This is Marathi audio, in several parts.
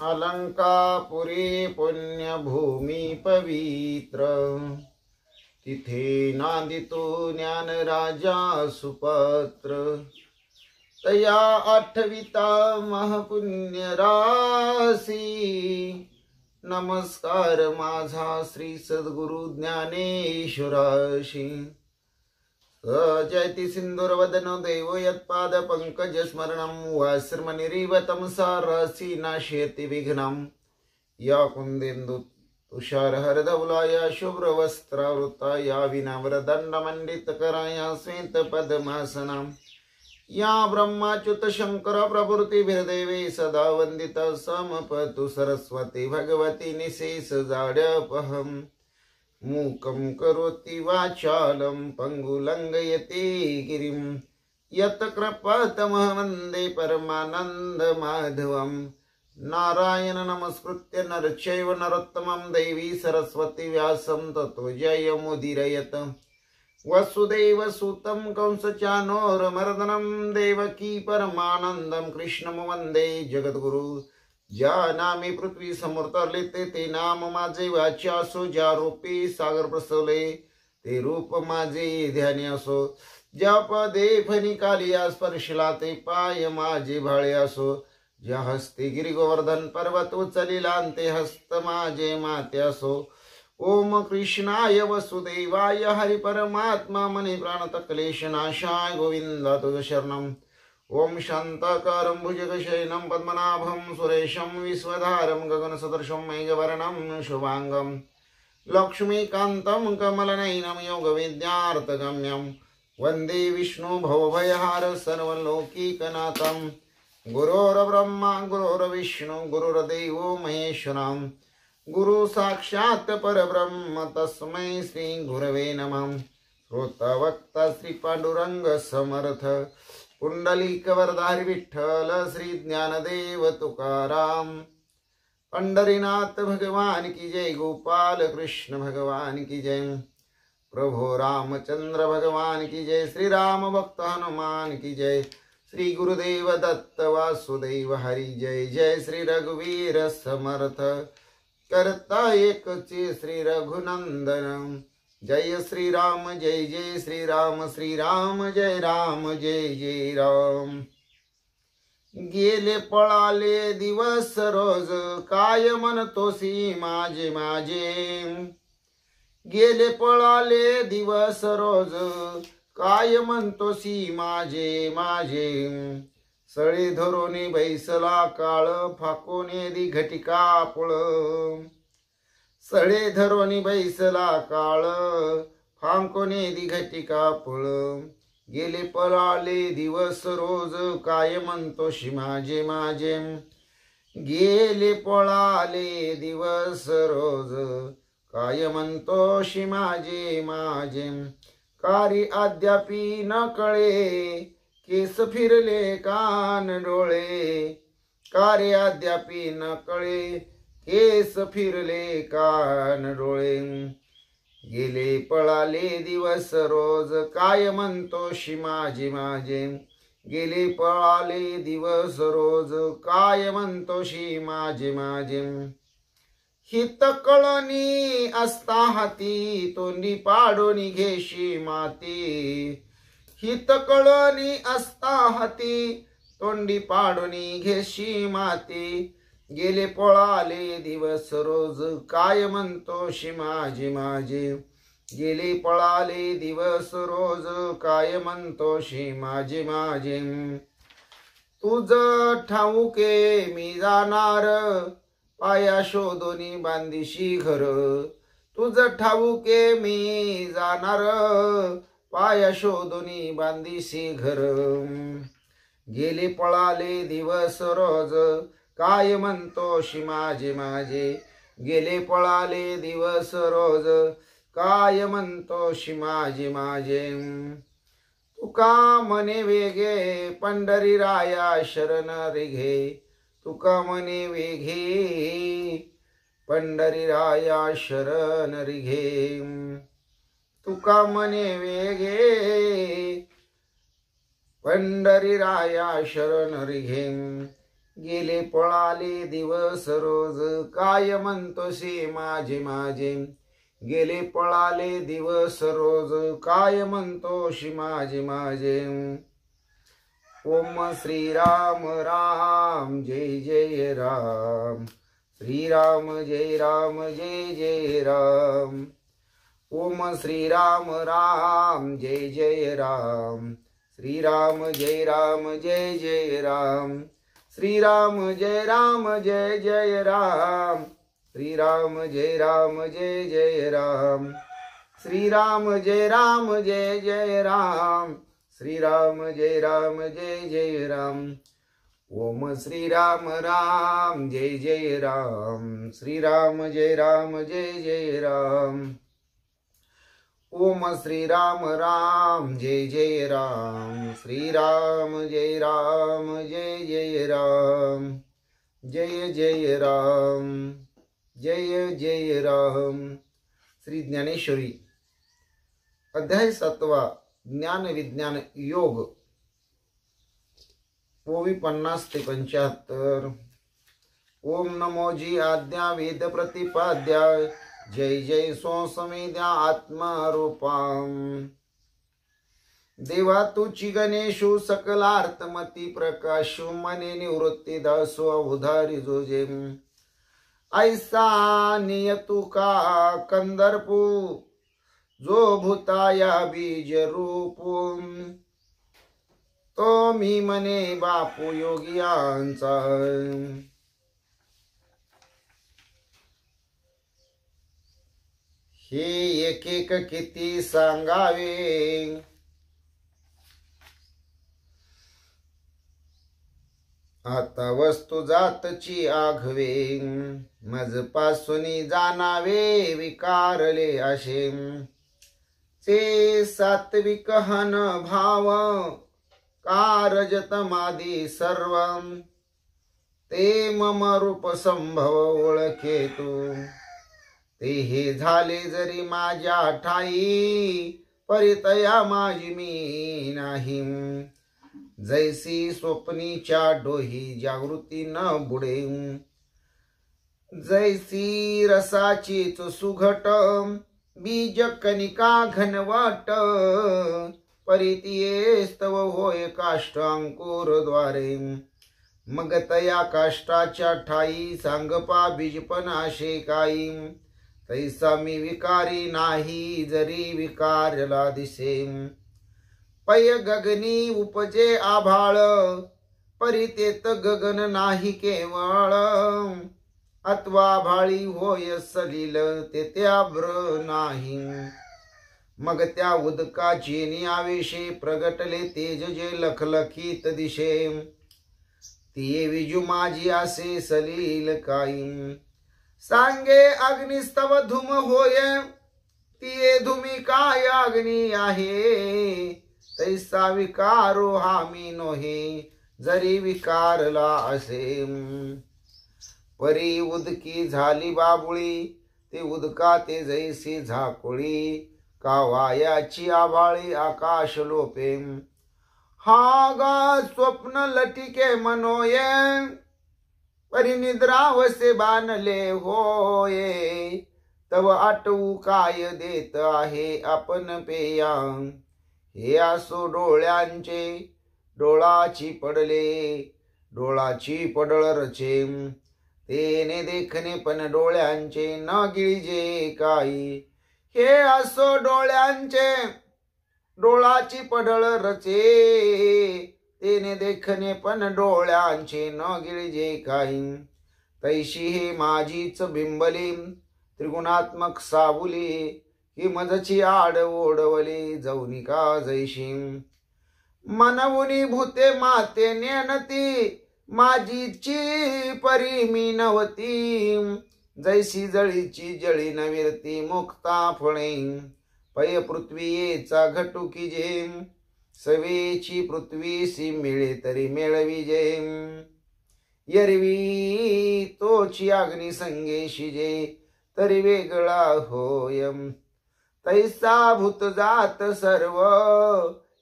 अलंकापुरी पुण्यभूमी पवित्र, तिथे नांदितो ज्ञान राजा सुपत्र। तया आठविता महपुण्य राशी, नमस्कार माझा श्री सद्गुरु ज्ञानेश्वराशी। जयति सिंदूरवदनो देवो यत्पाद पंकज स्मरणं, वासर्म निरीवतं सारसी नाशयति विघ्नं। या कुंदेन्दु तुषारहरधवला, या शुभ्रवस्त्रावृता, या विनम्रदण्डमण्डितकरा, या श्वेतपद्मासना, या ब्रह्माच्युत शंकर प्रभृतिभिर्देवे सदा वंदिता। समपतु सरस्वती भगवती निशेष जाड्यापहम्, मूकं करोति वाचालं पंगुलंघयति गिरिं। यत्कृपातमहं वन्दे परमानन्दमाधवं। नारायण नमस्कृत्य नर चैव नरोत्तमं, देवी सरस्वती व्यासं ततो जयमुदीरयत्। वसुदेवसुतं कंसचानूरमर्दनं, देवकी परमानन्दं कृष्णं वन्दे जगद्गुरु। ज्या नामे पृथ्वी समोरतरले ते नाम माझे वाच्यासो, ज्या रूपी सागर प्रसवले ते रूप माझे ध्यानी असो। ज्या पदे फणी कालिया स्पर्शला ते पाय माझे भाळे असो। ज्या हस्ते गिरी गोवर्धन पर्वत उचलिला ते हस्त माझे माते असो। ओम कृष्णाय वसुदेवाय हरि परमात्मा मने प्राणतक्लेश नाशाय गोविंदा तुझ शरणम। ओम शांताकारं भुजगशयनं पद्मनाभं सुरेशं, विश्वधारं गगनसदृशं मेघवर्णं शुभांगं, लक्ष्मीकान्तं कमलनयनं योगविद्यार्थगम्यं। वन्दे विष्णु भवभयहार सर्वलोकीकनाथं। गुरोर्ब्रह्मा गुरोर्विष्णु गुरुर्देवो महेश्वरं, गुरु साक्षात् परब्रह्म तस्मै श्री गुरवे नमः। श्रोता श्री पांडुरंग समर्थ, पुंडलिक वरदारी विठ्ठल श्री ज्ञानदेव तुकाराम। पंढरीनाथ भगवान की जय, गोपाल कृष्ण भगवान की जय, प्रभु रामचंद्र भगवान की जय, श्री राम भक्त हनुमान की जय, श्री गुरुदेव दत्त वासुदेव हरि जय। जय श्री रघुवीर समर्थ, करता एक श्री रघुनंदन। जय श्री राम जय जय श्री राम, श्री राम जय जय राम। गेले पळाले दिवस रोज, काय म्हणतोसी माझे माझे। गेले पळाले दिवस रोज, काय म्हणतोसी माझे माझे। सळे धरोनी बैसला काळ, फाकोने दी घटिका पुळ। सळे धरोनी बैसला काळ, फांकोने दी घटिका पुळ। गेले पळाले दिवस रोज, काय म्हणतोशी माझे माझे। गेले पळाले दिवस रोज, काय म्हणतोशी माझे माझे। कारी अद्यापी न कळे, केस फिरले कान डोळे। कारी अद्यापी न कळे, केस फिरले कान डोळे। गेले पळाले दिवस रोज, काय म्हणतोशी माझे माझे। गेले पळाले दिवस रोज, काय म्हणतोशी माझे माझे। हित कळणी असता हाती, तोंडी पाडोनी घेशी माती। हित कळणी असता हाती, तोंडी पाडोनी घेशी माती। गेले पळाले दिवस रोज, काय म्हणतोशी माझे माझे। गेले पळाले दिवस रोज, काय म्हणतोशी माझे माझे। तुझ ठाऊके मी जाणार, पाया शोधोनी बांधिशी घर। तुझ ठाऊके मी जाणार, पाया शोधोनी बांधिशी घर। गेले पळाले दिवस रोज, काय म्हणतोशी माझे माझे। गेले पळाले दिवस रोज, काय म्हणतोशी माझे माझे। तुका मने वेगे, पंढरी राया शरण रिघे। तुका मने वेगे, पंढरी राया शरण रिघे। तुका मने वेगे, पंढरी राया शरण रिघे। गेले पळाले दिवस रोज काय म्हणतोशी माझे माझे गेले पळाले दिवस रोज काय म्हणतोशी माझे माझे ओम श्रीराम राम जय जय राम श्रीराम जय जय राम ओम श्रीराम राम जय राम श्रीराम जय जय राम श्रीराम जय जय राम श्रीराम जय जय राम श्रीराम जय जय राम श्रीराम जय जय राम ओम श्रीराम राम जय राम श्रीराम जय जय राम ओम श्रीराम राम जय राम श्रीराम जय जय राम जय जय राम जय जय राम। श्री ज्ञानेश्वरी अध्याय 7 ज्ञान विज्ञान योग ओवी 50 ते 75। ओम नमो जी आद्या वेद प्रतिपाद्या जय जय सोसमेद्या आत्मारूपाम देवा तुची गणेशु सकलार्थमती प्रकाशु मने निवृत्ती दासो अवधारी जोजे ऐसा नियतु का कंदर्पू जो भूताया बीज रूपू तो मी मने बापू योगियांचा हे एक एक किती सांगावे आता वस्तू जातची आघवे मज पासूनी जाणावे विकारले असे ते सात्विक हन भाव कारजतमादी सर्व ते मम रूप संभव ओळखे तू ते हे झाले जरी माझ्या ठाई परितया माझी मी नाही जैसी स्वप्नीच्या डोही जागृती न बुडे जैसी रसाचीच सुघट बीज कनिका घनवाट परितिये स्तव होय काष्ट अंकुरद्वारे मग तया काष्टाच्या ठाई सांगपा बीजपण आशे काही तैसा मी विकारी नाही जरी विकारला दिसे पय गगनी उपजे आभाळ परितेत गगन नाही केवळ अथवा भाळी होय सलील ते अभ्र नाही मग त्या उदकाची नियावेशे प्रगटले तेज जे लखलखीत दिशे ती विजू माझी असे सलील काही सांगे अग्निस्तव धूम होय ती धुमी काय अग्नी आहे तैसा विकारो हामी नोहे जरी विकारला असे परी उदकी झाली बाबुळी ते उदका ते जैसी झाकुळी का वायाची आभाळी आकाश लोपे हा गा स्वप्न लटिके मनोये परिनिद्रावसे बानले होये तव आटवू काय देत आहे आपण पेया हे असो डोळ्यांचे डोळाची पडळ रचे तेने देखणे पण डोळ्यांचे न गिळजे काही हे असो डोळ्यांचे डोळाची पडळ रचे तेने देखणे पण डोळ्यांचे न गिळजे काही तैशी हे माझीच बिंबली त्रिगुणात्मक साबुली ही मजची आड ओढवली जौनिका जैशी मनवुनी भूते माते नेनती माझीची परी मी नवती जैसी जळीची जळी नविरती मुक्ता फळे पय पृथ्वीचा घटुकी जे सवेची पृथ्वीसी मिळे तरी मेळविजे यरवी तोची अग्नि संगेशी जे तरी वेगळा होय तैसा भूत जात सर्व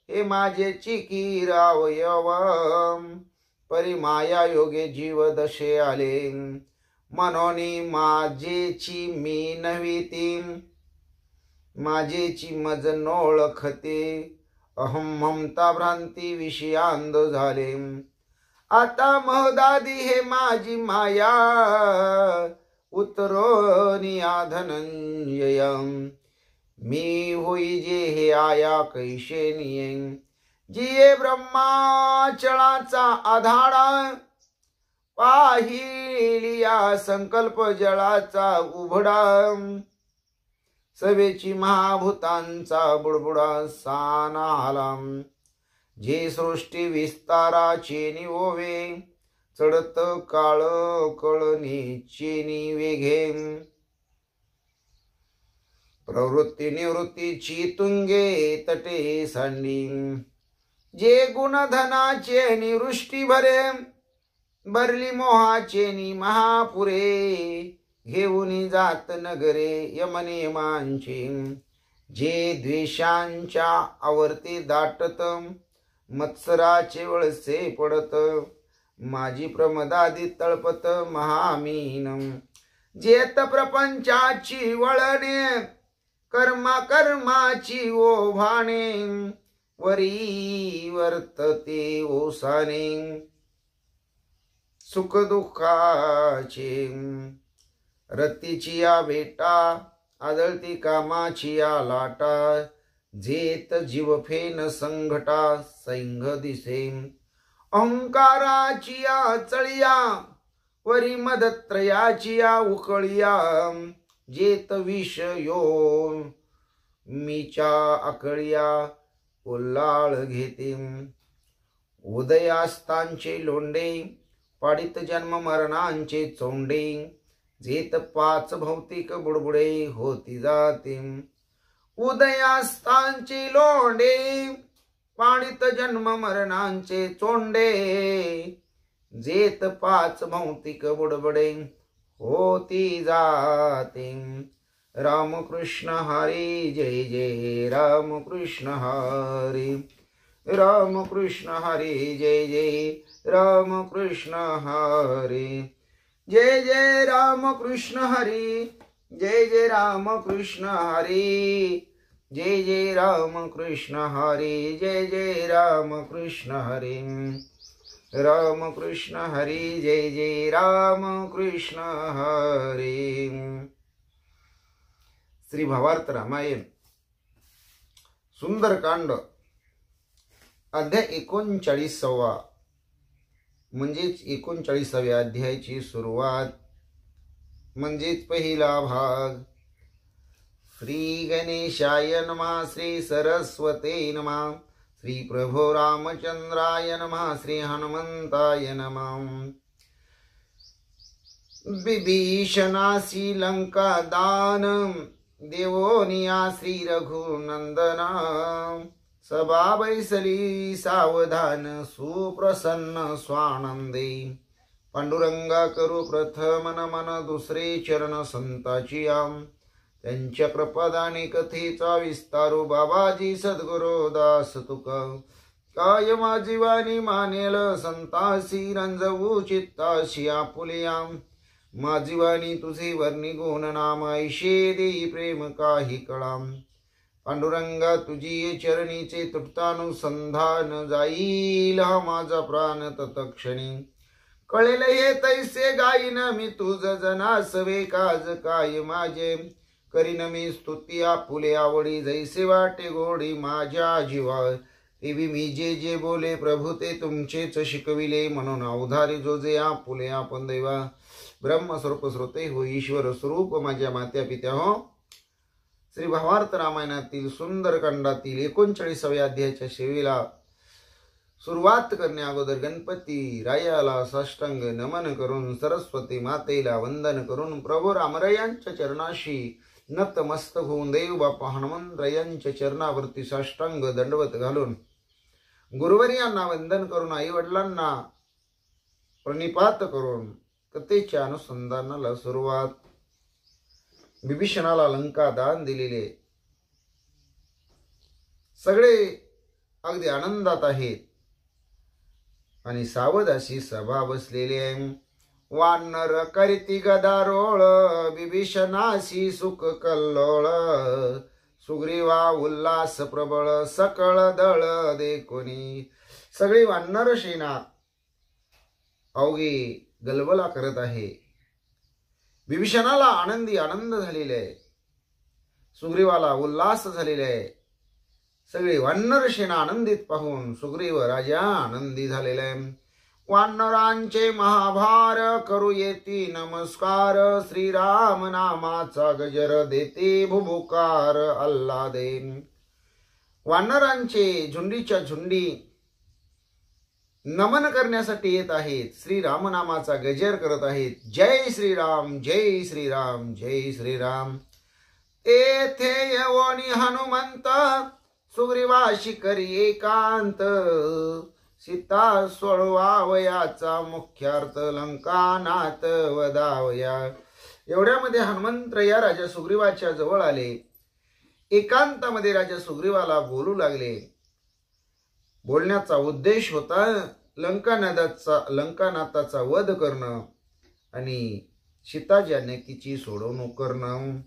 हे माझे चिकीर अवयव परी माया योगे जीव दशे आले मनोनी माझेची मी नव्हीती माझेची मज नोळखते अहम ममता भ्रांती विषयांध झाले आता महदादी हे माझी माया उतरोनी धनंजय मी होई जे हे आया कैशे निये जिये ब्रह्माचळाचा आधाडा पाहिलिया संकल्प जळाचा उघडा सवेची महाभूतांचा बुडबुडा साना आला जे सृष्टी विस्ताराचे निवोवे चढत काळ कळणीचे निवेघे प्रवृत्ती निवृत्तीची तुंगे तटे सांडी जे गुणधनाचे निवृष्टी भरे भरली मोहाचे नि महापुरे घेऊन जात नगरे यमनियमांचे जे द्वेषांच्या आवर्ती दाटत मत्सराचे वळसे पडत माझी प्रमदादी तळपत महामीन जेत प्रपंचाची वळणे कर्माची ओभाणे वरी वर्तते ओसाने सुख दुःखाचे रतीची या बेटा आदळती कामाची या लाटा जेत जीवफेन संघटा सैंघ दिसे अहंकाराची या चळिया वरी मदत्रयाची या उकळिया जेत विष यो मीच्या आकळिया उल्लाळ घेते उदयास्तांचे लोंडे पाडित जन्म मरणांचे चोंडे जेत पाच भौतिक बुडबुडे होती जाते उदयास्तांचे लोंडे पाडित जन्म मरणांचे चोंडे जेत पाच भौतिक बुडबुडे होती जाते रामकृष्ण हरी जय जय रामकृष्ण हरी रामकृष्ण हरी जय जय रामकृष्ण हरी जय जय रामकृष्ण हरी जय जय रामकृष्ण हरी जय जय रामकृष्ण हरी जय जय रामकृष्ण हरी रामकृष्ण हरी जय जय रामकृष्ण हरी। श्री भावार्थ रामायण सुंदरकांड अध्याय 39 म्हणजेच 39व्या अध्यायाची सुरुवात म्हणजेच पहिला भाग। श्री गणेशाय नमः श्री सरस्वते नमः श्री प्रभो रामचंद्राय नमः श्री हनुमंताय नमः। विभीषणासी लंका दान देवोनिया श्री रघुनंदना सभा बैसली सावधान सुप्रसन्न स्वानंदे पांडुरंगा करू प्रथम नमन दुसरे चरण संताची आम त्यांच्या कृपादाने कथेचा विस्तारू बाबाजी सद्गुरू दास तुका काय माझी वाणी मानेल संतासी रंजवू चित्ताशी आपुलिया माझी वाणी तुझे वर्णी गुण नाम ऐशे देई प्रेम काही कळाम पांडुरंगा तुझी चरणीचे तुटतानुसंधान जाईल हा माझा प्राण तत्क्षणी कळेल हे तैसे गाईन मी तुझ जनासवे काज काय माझे करीन मी स्तुती आपुले आवडी जैसे वाटे गोडी माझ्या जीवा देवी मी जे जे बोले प्रभू ते तुमचेच शिकविले म्हणून अवधारी जो जे आपुले आपण देवा ब्रह्मस्वरूप श्रोते हो ईश्वर स्वरूप माझ्या मात्या पित्या हो। श्री भावार्थ रामायणातील सुंदरकांडातील 39व्या अध्यायाच्या सेवेला सुरुवात करण्या अगोदर गणपती रायाला साष्टांग नमन करून सरस्वती मातेला वंदन करून प्रभू रामरायांच्या चरणाशी नतमस्तक होऊन देव बापा हनुमंतरायांच्या चरणावरती साष्टांग दंडवत घालून गुरुवर्यांना वंदन करून आई वडिलांना प्रणिपात करून कथेच्या अनुसंधानाला सुरुवात। विभीषणाला लंका दान दिलेले सगळे अगदी आनंदात आहेत आणि सावध अशी सभा बसलेली आहे. वानर करीती गदारोळ विभीषणाशी सुख कल्लोळ सुग्रीवा उल्हास प्रबळ सकळ दळ देखोनी. सगळी वानर सेना अवघी गलबला करत आहे. विभीषणाला आनंद झालेला आहे. सुग्रीवाला उल्हास झालेला आहे. सगळी वानर सेना आनंदित पाहून सुग्रीव राजा आनंदी झालेला आहे. वानरांचे महाभार करू येती नमस्कार श्रीराम नामाचा गजर देते भुभुकार आल्हादे. वानरांचे झुंडीच्या झुंडी नमन करण्यासाठी येत आहेत. श्रीराम नामाचा गजर करत आहेत. जय श्रीराम जय श्रीराम जय श्रीराम. येथे येवोनी हनुमंत सुग्रीवाशी करी एकांत सीता सोडवावयाचा मुख्यार्थ लंकानाथ वदावया. एवढ्यामध्ये हनुमंत या राजा सुग्रीवाच्या जवळ आले. एकांतामध्ये राजा सुग्रीवाला बोलू लागले. बोलण्याचा उद्देश होता लंकानाथाचा वध करणं आणि सीता जानकीची सोडवणूक करणं.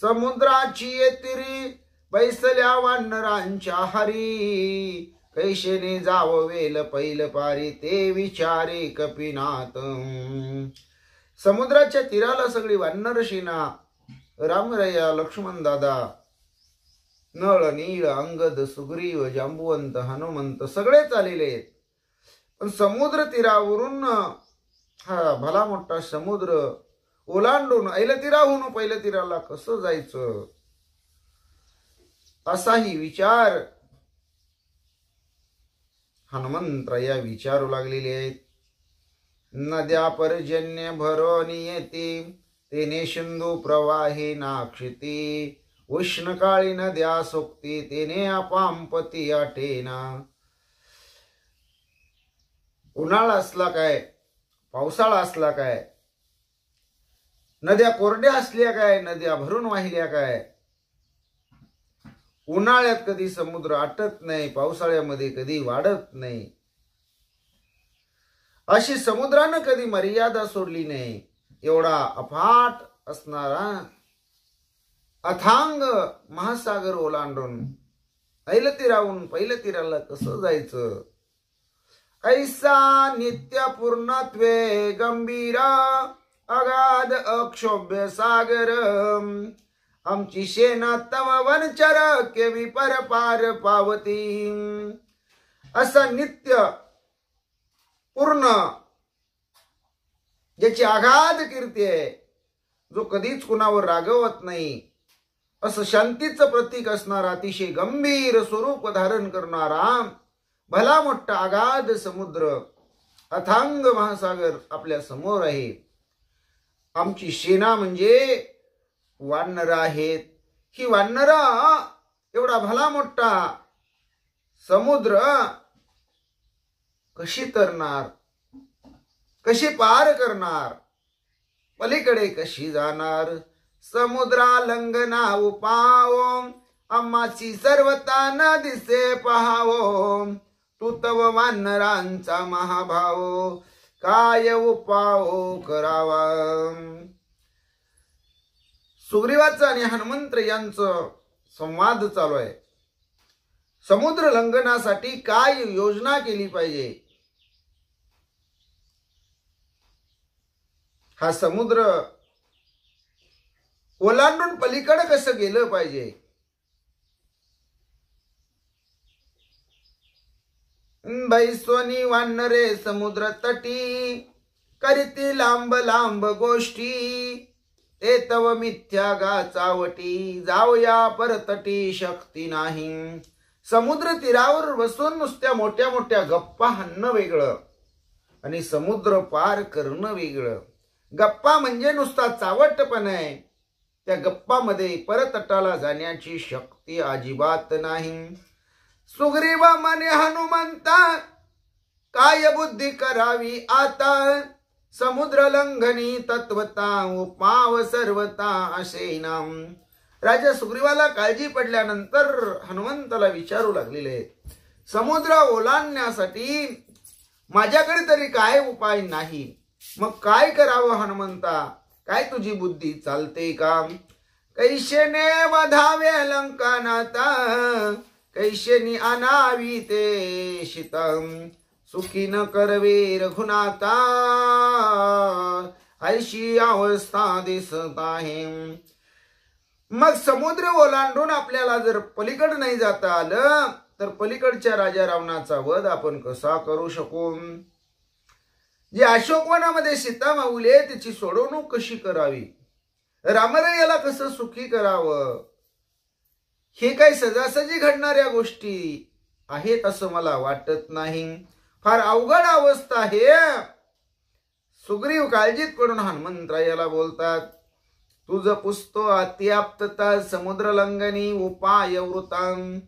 समुद्राची येतिरी बैसल्या वानरांच्या हरी कैशेने जाववेल पैल पारी ते विचारे कपिनाथ. समुद्राच्या तीराला सगळी वानर सेना रामरया लक्ष्मण दादा नळ नीळ अंगद सुग्रीव जांबुवंत हनुमंत सगळेच आलेले आहेत. पण समुद्र तीरावरून हा भला मोठा समुद्र ओलांडून ऐलतीराहून पहिल्या तीराला कसं जायचं असाही विचार हनुमंतराया विचारू लागलेले आहेत. नद्या पर्जन्य भरोनी येते तेने सिंधू प्रवाहे नाक्षिती उष्णकाळी नद्या सोक्ती तेने अपांपती आटेना. उन्हाळा असला काय पावसाळा असला काय नद्या कोरड्या असल्या काय नद्या भरून वाहिल्या काय. उन्हाळ्यात कधी समुद्र आटत नाही पावसाळ्यामध्ये कधी वाढत नाही. अशी समुद्रानं कधी मर्यादा सोडली नाही. एवढा अफाट असणारा अथांग महासागर ओलांडून ऐलतीराहून पहिल्या तीराला कसं जायचं. ऐसा नित्य पूर्णत्वे गंभीरा अगाध अक्षोभ्य सागर आमची सेना तव वनचर केवी परपार पावती. असा नित्य पूर्ण ज्याची आगाध कीर्ती आहे जो कधीच कुणावर रागवत नाही असं शांतीचं प्रतीक असणारा अतिशय गंभीर स्वरूप धारण करणारा भला मोठा अगाध समुद्र अथांग महासागर आपल्या समोर आहे. आमची सेना म्हणजे वानर आहेत. ही वानर एवढा भला मोठा समुद्र कशी तरणार कशी पार करणार पलीकडे कशी जाणार. समुद्रा लंघना उपावो आम्हाची सर्वता न दिसे पहावो तू तव वानरांचा महाभाव काय उपाव करावा. सुग्रीवाचा आणि हनुमंत यांचं संवाद चालू आहे. समुद्र लंघनासाठी काय योजना केली पाहिजे. हा समुद्र ओलांडून पलीकडे कसं गेलं पाहिजे. बैसोनी वानरे समुद्र तटी करीती लांब लांब गोष्टी ते तव मिथ्या गाचावटी जाऊया परतटी शक्ती नाही. समुद्र तीरावर बसून नुसत्या मोठ्या मोठ्या गप्पा हाणणं वेगळं आणि समुद्र पार करणं वेगळं. गप्पा म्हणजे नुसता चावटपण आहे. त्या गप्पामध्ये परतटाला जाण्याची शक्ती अजिबात नाही. सुग्रीव म्हणे हनुमंता काय बुद्धी करावी आता समुद्र लंघनी तत्वता उपाव सर्वता असे नाम. राजा सुग्रीवाला काळजी पडल्यानंतर हनुमंताला विचारू लागलेले समुद्र ओलांडण्यासाठी माझ्याकडे तरी काय उपाय नाही, मग काय करावं हनुमंता, काय तुझी बुद्धी चालते का? कैशेने वधावे लंकानाथा, कैशेनी आणावी ते शीतम, सुखी न करवे रघुनाथा, ऐशी अवस्था दिसत आहे. मग समुद्र ओलांडून आपल्याला जर पलीकड नाही जाता आलं तर पलीकडच्या राजा रावणाचा वध आपण कसा करू शकू? जे अशोकवनामध्ये सीता माऊली त्याची सोडवणूक कशी करावी, रामरायाला कसं सुखी करावं, हे काही सहजासहजी घडणाऱ्या गोष्टी आहेत असं मला वाटत नाही. फार अवघड अवस्था आहे. सुग्रीव काळजीत पडून हनुमंतरायाला बोलतात, तुझ पुस्तो अत्याप्तता समुद्र लंघनी उपाय वृतां,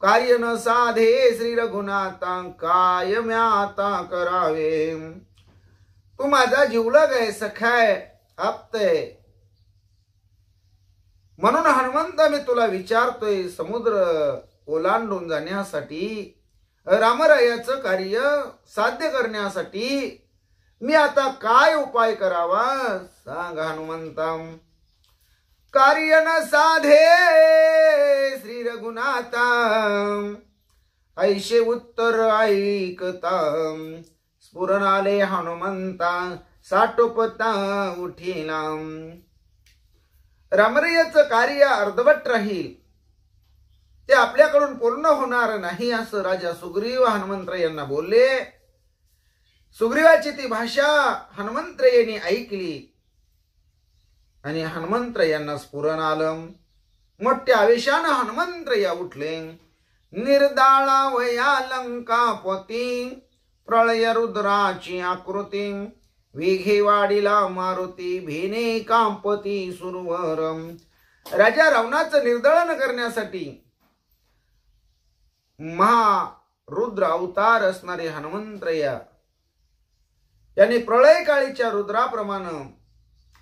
कार्य न साधे श्री रघुनाथा, काय म्या आता करावे. तू माझा जीवलग आहे, सखाय, आप्तय, म्हणून हनुमंता मी तुला विचारतोय, समुद्र ओलांडून जाण्यासाठी, रामरायाचं कार्य साध्य करण्यासाठी मी आता काय उपाय करावा सांग हनुमंता. कार्य न साधे श्री रघुनाथा, ऐशे उत्तर ऐकता, स्फुरण आले हनुमंता, साटोपता उठिला. रामरायाचं कार्य अर्धवट राहील, ते आपल्याकडून पूर्ण होणार नाही असं राजा सुग्रीव हनुमंतरायांना बोलले. सुग्रीवाची ती भाषा हनुमंतरायांनी ऐकली आणि हनुमंतरायांना स्फुरण आलं. मोठ्या आवेशानं हनुमंतराया उठले. निर्दाळा वया लंकापती, प्रळय रुद्राची आकृती, वेघे वाढीला मारुती, भेने कांपती सुरवरम. राजा रावणाचं निर्दळन करण्यासाठी महारुद्र अवतार असणारे हनुमंतराया यांनी प्रळय काळीच्या रुद्राप्रमाणे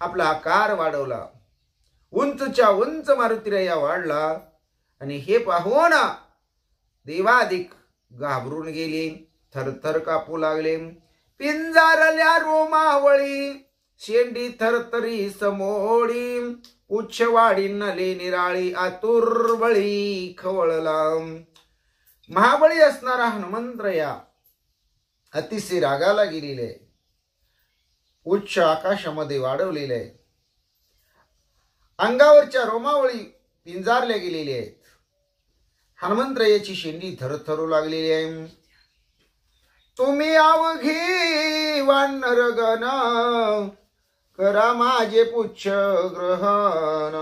आपला आकार वाढवला. उंचच्या उंच मारुतीराया वाढला आणि हे पाहून देवादिक घाबरून गेले, थरथर कापू लागले. पिंजारल्या रोमावळी, शेंडी थरथरी समोडी, उच्छवाडी नले निराळी, आतुरबळी खवळला. महाबळी असणारा हनुमंतराया अतिशय रागाला गेलेले, उच्च आकाशामध्ये वाढवलेले आहे. अंगावरच्या रोमावळी पिंजारल्या गेलेल्या आहेत. हनुमंतरायाची शेंडी थरथरू लागलेली आहे. तुम्ही अवघी वानरगण, करा माझे पुच्छ ग्रहण.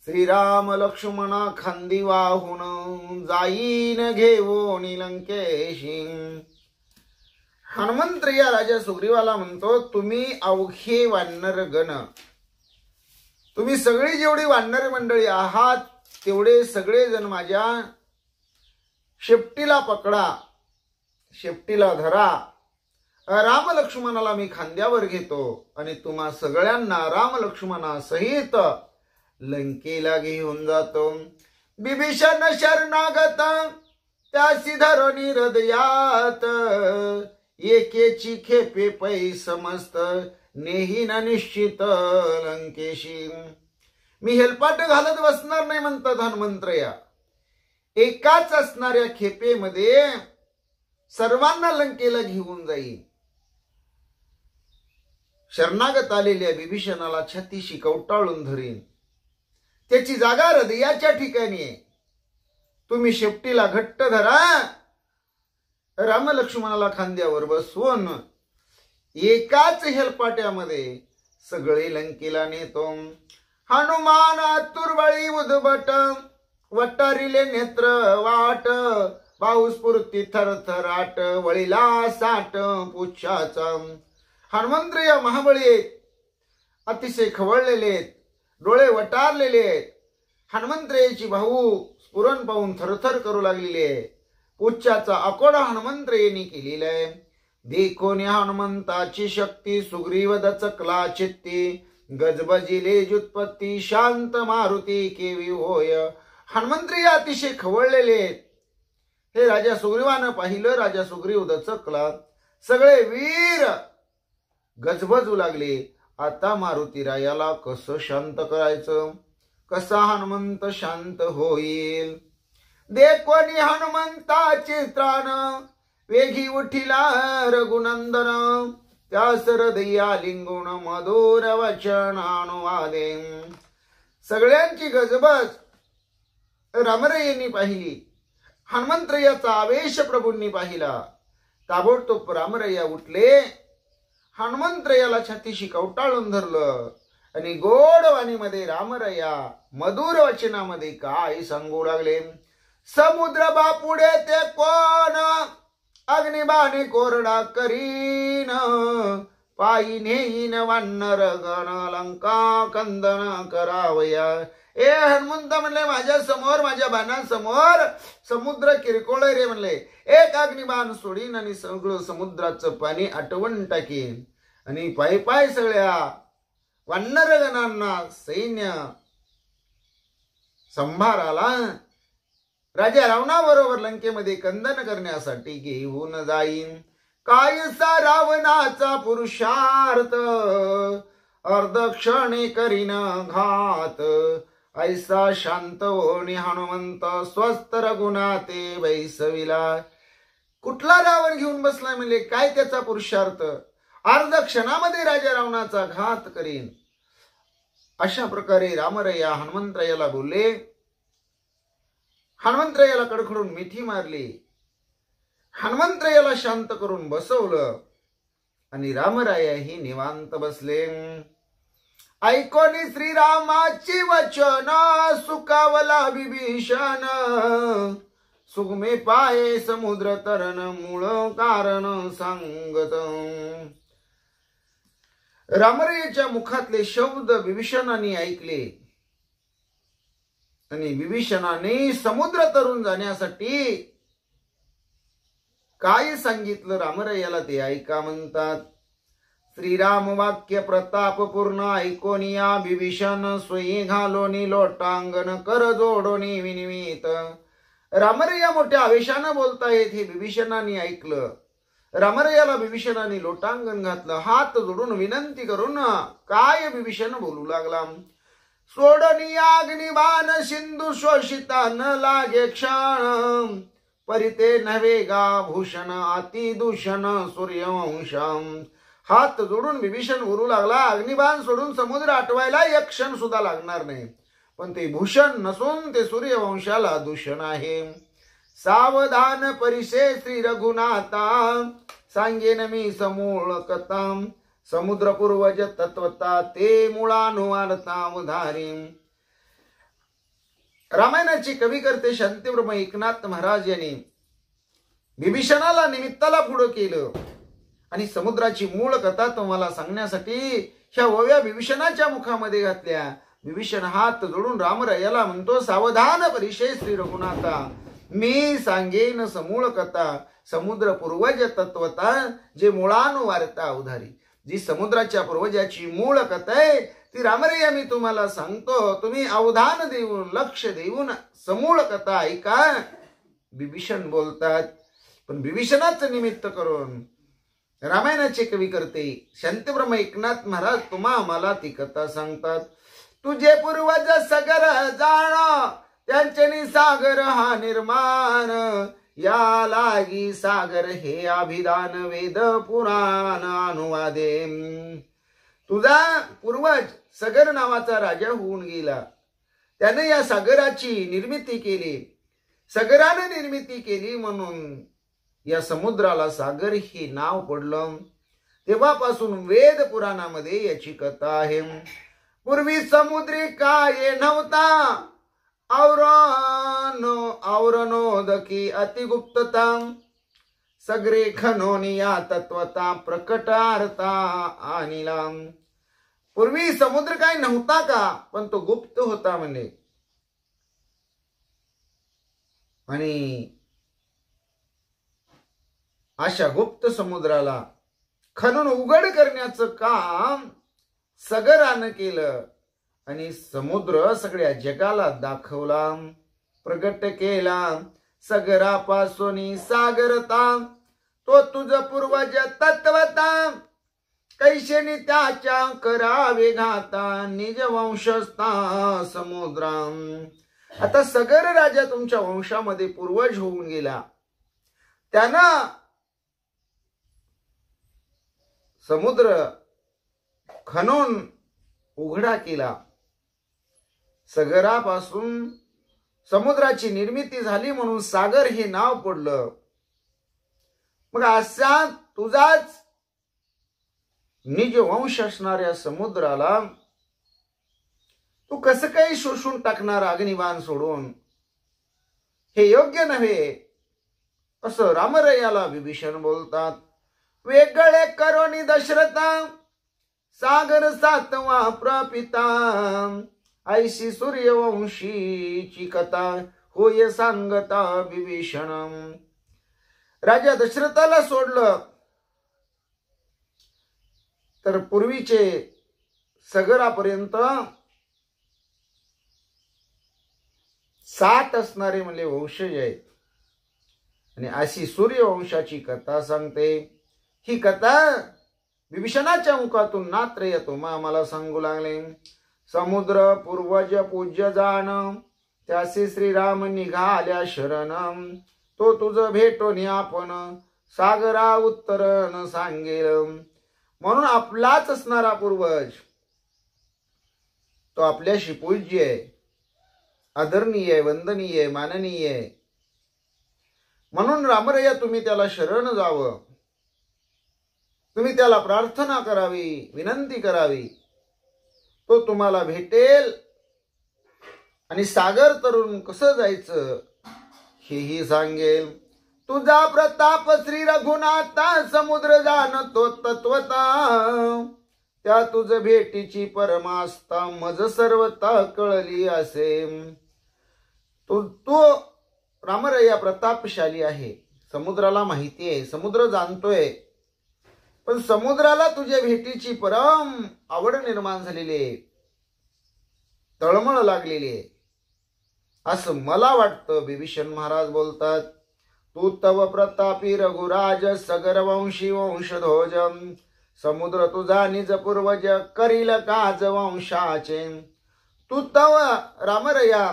श्रीराम लक्ष्मणा खांदी वाहून, जाईन घेऊन लंकेशी. हनुमंतराया राजा सुग्रीवाला म्हणतो, तुम्ही अवघे वानर गण, तुम्ही सगळी जेवढी वानर मंडळी आहात तेवढे सगळे जण माझ्या शेपटीला पकडा, शेपटीला धरा. राम लक्ष्मणाला मी खांद्यावर घेतो आणि तुम्हा सगळ्यांना राम लक्ष्मणा सहित लंकेला घेऊन जातो. बिभीषण शरणागत, त्यासी धरणी हृदयात, एकेची खेपे पै समस्त, नेही न निश्चित लंकेशी. मी हेलपाट घालत बसणार नाही म्हणतात हनुमंतराया. एकाच असणाऱ्या खेपेमध्ये सर्वांना लंकेला घेऊन जाईल. शरणागत आलेल्या बिभीषणाला छातीशी कवटाळून धरेन. त्याची जागा हृदयाच्या ठिकाणी आहे. तुम्ही शेपटीला घट्ट धरा, राम लक्ष्मणाला खांद्यावर बसवून एकाच हेलपाट्यामध्ये सगळे लंकेला नेतो. हनुमान आतुरबळी उद्भट, वटारिले नेत्र वाट, पाऊस पुरती थरथराट, वळीला साठ पुच्छाचा. हनुमंतराया महाबळी आहेत, अतिशय खवळलेले आहेत, डोळे वटारलेले आहेत. हनुमंतरायाची भाऊ स्फुरण पाहून थरथर करू लागलेले आहे. पुच्छाचा अकोडा हनुमंतरायांनी केलेला आहे. देखोन हनुमंताची शक्ती, सुग्रीव दचकला चित्ती, गजबजिले जुत्पत्ती, शांत मारुती केवी होय. हनुमंतराया अतिशय खवळलेले आहेत. हे राजा सुग्रीवानं पाहिलं. राजा सुग्रीव दचकला. सगळे वीर गजबजू लागले. आता मारुतीरायाला कसं शांत करायचं, कसा हनुमंत शांत होईल. देखोनी हनुमंताचे त्राण, वेगी उठिला रघुनंदन. त्यास हृदया लिंगुण मधुर वचनानुवादे. सगळ्यांची गजबज रामरायांनी पाहिली. हनुमंतरायाचा आवेश प्रभूंनी पाहिला. ताबडतोब रामराया उठले. हनुमंतरायाला छातीशी कवटाळून धरलं आणि गोड वाणीमध्ये रामराया मधुर वचनामध्ये काय सांगू लागले. समुद्र बापुडे ते कोण, अग्निबाणे कोरडा करीन. पायी नेईन वानर गण, लंका कंदन करावया. ए हनुमंत म्हणले, माझ्या समोर, माझ्या बाणासमोर समुद्र किरकोळ रे म्हणले. एक अग्निबाण सोडीन आणि सगळं समुद्राचं पाणी आटवून टाकीन. आणि पायी पाय सगळ्या वानरगणांना सैन्य संभाराला राजा रावणाबरोबर लंकेमध्ये कंदन करण्यासाठी घेऊन जाईन. कायसा रावणाचा पुरुषार्थ, अर्धक्षणे करीन घात. ऐसा शांत होणी हनुमंत, स्वस्त रघुनाथे बैसविला. कुठला रावण घेऊन बसलाय म्हणले, काय त्याचा पुरुषार्थ. अर्ध क्षणामध्ये राजा रावणाचा घात करीन. अशा प्रकारे रामराया हनुमंतरायाला बोलले. हनुमंतरायाला कडकडून मिठी मारली. हनुमंतरायाला शांत करून बसवलं आणि रामरायाही निवांत बसले. ऐकोनी श्रीरामाची वचन, सुखावला विभीषण. सुगमे पाये समुद्र तरण, मूळ कारण सांगत. रामरायाच्या मुखातले शब्द विभीषणाने ऐकले आणि विभीषणाने समुद्र तरून जाण्यासाठी काय सांगितलं रामरायाला ते ऐका म्हणतात. श्रीराम वाक्य प्रताप पूर्ण, ऐकोनिया विभीषण. सोयी घालोनी लोटांगण, कर जोडोनी विनिमित. रामराया मोठ्या आवेशानं बोलतायत हे विभीषणाने ऐकलं. रामरायाला विभीषणाने लोटांगण घातलं. हात जोडून विनंती करून काय विभीषण बोलू लागला. सोडनी अग्निबाण सिंधू शोषिता, न लागे क्षण. परिते नव्हे गा भूषण, अति दूषण सूर्यवंशम. हात जोडून विभीषण बोलू लागला, अग्निबाण सोडून समुद्र आटवायला एक क्षण सुद्धा लागणार नाही. पण ते भूषण नसून ते सूर्यवंशाला दूषण आहे. सावधान परिसे श्री रघुनाथा, सांगेन मी समूळ कथा. समुद्र पूर्वज तत्वता, ते मुळानुवार्ता उधारी. रामायणाचे कवी करते शांतिब्रह्म एकनाथ महाराज यांनी विभीषणाला निमित्ताला पुढं केलं आणि समुद्राची मूळ कथा तुम्हाला सांगण्यासाठी ह्या ओव्या विभीषणाच्या मुखामध्ये घातल्या. विभीषण हात जोडून रामरायाला म्हणतो, सावधान परिशे श्री रघुनाथा, मी सांगेन समूळ कथा. समुद्र पूर्वज तत्वता, जे मुळानुवार्ता उधारी. जी समुद्राच्या पूर्वजाची मूळ कथा आहे ती रामराया मी तुम्हाला सांगतो. तुम्ही अवधान देऊन, लक्ष देऊन समूळ कथा ऐका. विभीषण बोलतात. पण विभीषणाचं निमित्त करून रामायणाचे कवी करते शांतिब्रह्म एकनाथ महाराज तुम्हा मला ती कथा सांगतात. तुझे पूर्वज सगर जाण, त्यांचे सागर हा निर्माण. या लागी सागर हे अभिधान, वेद पुराण अनुवादे. तुझा पूर्वज सगर नावाचा राजा होऊन गेला. त्याने या सागराची निर्मिती केली. सागराने निर्मिती केली म्हणून या समुद्राला सागर हे नाव पडलं. तेव्हापासून वेद पुराणामध्ये याची कथा आहे. पूर्वी समुद्री काय नव्हता, औरणोदकी अतिगुप्तता. सगरे खनोनिया तत्वता, प्रकटार्था आणिला. पूर्वी समुद्र काय नव्हता का, पण तो गुप्त होता म्हणे. आणि अशा गुप्त समुद्राला खणून उघड करण्याचं काम सगरानं केलं आणि समुद्र सगळ्या जगाला दाखवला, प्रगट केला. सगरापासून सागरता तो तुझ पूर्वज तत्वता कैशेनी त्याच्या करावे घाता निज वंशस्था समुद्रा. आता सगर राजा तुमच्या वंशामध्ये पूर्वज होऊन गेला. त्यानं समुद्र खणून उघडा केला. सगरापासून समुद्राची निर्मिती झाली म्हणून सागर हे नाव पडलं. मग असा तुझाच निज वंश असणाऱ्या समुद्राला तू कसं काही शोषून टाकणार अग्निबाण सोडून, हे योग्य नव्हे असं रामरयाला विभीषण बोलतात. वेगळे करोनी दशरथा सागर सातवा प्रपिता ऐशी सूर्यवंशीची कथा होय सांगता विभीषण. राजा दशरथाला सोडलं तर पूर्वीचे सगरापर्यंत 7 असणारे म्हणजे वंशज आहेत. आणि अशी सूर्यवंशाची कथा सांगते. ही कथा विभीषणाच्या मुखातून नात्र येतो. मला सांगू लागले. समुद्र पूर्वज पूज्य जाण त्यासी श्रीराम निघाल्या शरण. तो तुझ भेटोनी आपण सागरा उत्तरन सांगेल. म्हणून आपलाच असणारा पूर्वज तो आपल्याशी पूज्य आहे, आदरणीय आहे, वंदनीय आहे, माननीय आहे. म्हणून रामरया तुम्ही त्याला शरण जावं. तुम्ही त्याला प्रार्थना करावी, विनंती करावी. तो तुम्हाला भेटेल. आणि सागर तरुण कसं जायचं हेही सांगेल. तुझा प्रताप श्री रघुनाथा समुद्र जाणतो तत्वता. त्या तुझ भेटीची परमास्था मज सर्वता कळली असे. तो रामरया प्रतापशाली आहे. समुद्राला माहिती आहे, समुद्र जाणतोय. पण समुद्राला तुझ्या भेटीची परम आवड निर्माण झालेली आहे, तळमळ लागलेली आहे असं मला वाटतं. विभीषण महाराज बोलतात. तू तव प्रतापी रघुराज सगर वंशी वंशध्वज. समुद्र तुझा निज पूर्वज करील काज वंशाचे. तू तव रामरया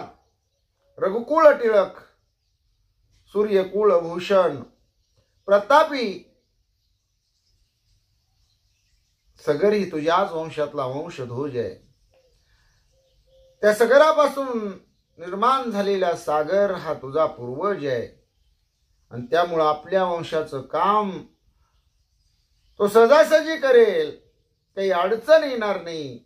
रघुकुळ टिळक सूर्यकुळ भूषण प्रतापी सगर ही तुझ्याच वंशातला वंशध्वज आहे. त्या सगरापासून निर्माण झालेला सागर हा तुझा पूर्वज आहे. आणि त्यामुळे आपल्या वंशाचं काम तो सहजासहजी करेल, काही अडचण येणार नाही.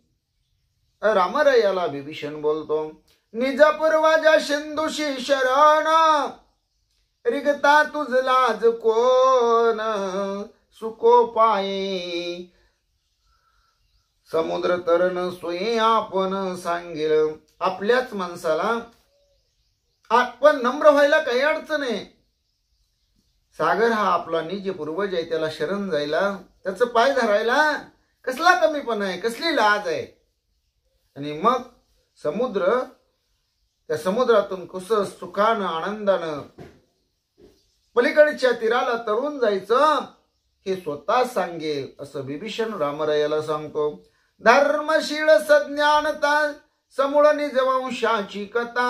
रामरयाला विभीषण बोलतो. निज पूर्वजा सिंधुशी शरण रिगता तुझ लाज कोण सुको पाये. समुद्र तरण सोयी आपण सांगेल. आपल्याच माणसाला आपण नम्र व्हायला काही अडचण आहे. सागर हा आपला निज पूर्वज आहे. त्याला शरण जायला, त्याचं पाय धरायला कसला कमीपणा आहे, कसली लाज आहे. आणि मग समुद्र, त्या समुद्रातून कसं सुखानं आनंदानं पलीकडच्या तीराला तरून जायचं हे स्वतः सांगेल असं विभीषण रामरयाला सांगतो. धर्मशील सज्ञानता समूळ निज वंशाची कथा.